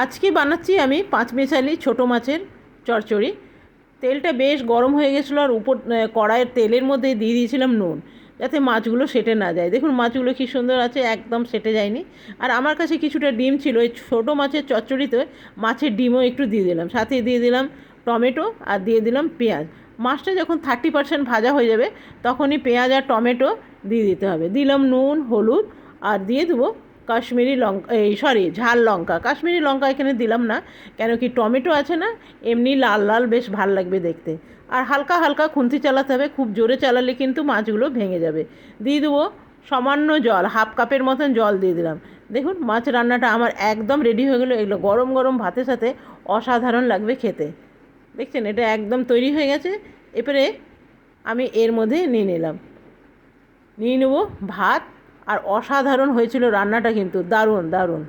আজকে বানাচ্ছি আমি পাঁচমেশালি ছোটো মাছের চচ্চড়ি। তেলটা বেশ গরম হয়ে গেছিলো, আর উপর কড়াইয়ের তেলের মধ্যে দিয়ে দিয়েছিলাম নুন, যাতে মাছগুলো সেটে না যায়। দেখুন মাছগুলো কী সুন্দর আছে, একদম সেটে যায়নি। আর আমার কাছে কিছুটা ডিম ছিল, এই ছোটো মাছের চচ্চড়িতে মাছের ডিমও একটু দিয়ে দিলাম, সাথে দিয়ে দিলাম টমেটো আর দিয়ে দিলাম পেঁয়াজ। মাছটা যখন 30% ভাজা হয়ে যাবে তখনই পেঁয়াজ আর টমেটো দিয়ে দিতে হবে। দিলাম নুন, হলুদ, আর দিয়ে দেবো কাশ্মীরি লঙ্কা, ঝাল লঙ্কা। কাশ্মীরি লঙ্কা এখানে দিলাম না, কেন কি টমেটো আছে না, এমনি লাল লাল বেশ ভাল লাগবে দেখতে। আর হালকা হালকা খুন্তি চালাতে হবে, খুব জোরে চালালে কিন্তু মাছগুলো ভেঙে যাবে। দিয়ে দেবো সামান্য জল, হাফ কাপের মতন জল দিয়ে দিলাম। দেখুন মাছ রান্নাটা আমার একদম রেডি হয়ে গেলো। এগুলো গরম গরম ভাতের সাথে অসাধারণ লাগবে খেতে। দেখছেন এটা একদম তৈরি হয়ে গেছে। এরপরে আমি এর মধ্যে নিয়ে নেব ভাত। আর অসাধারণ হয়েছিল রান্নাটা, কিন্তু দারুণ দারুণ।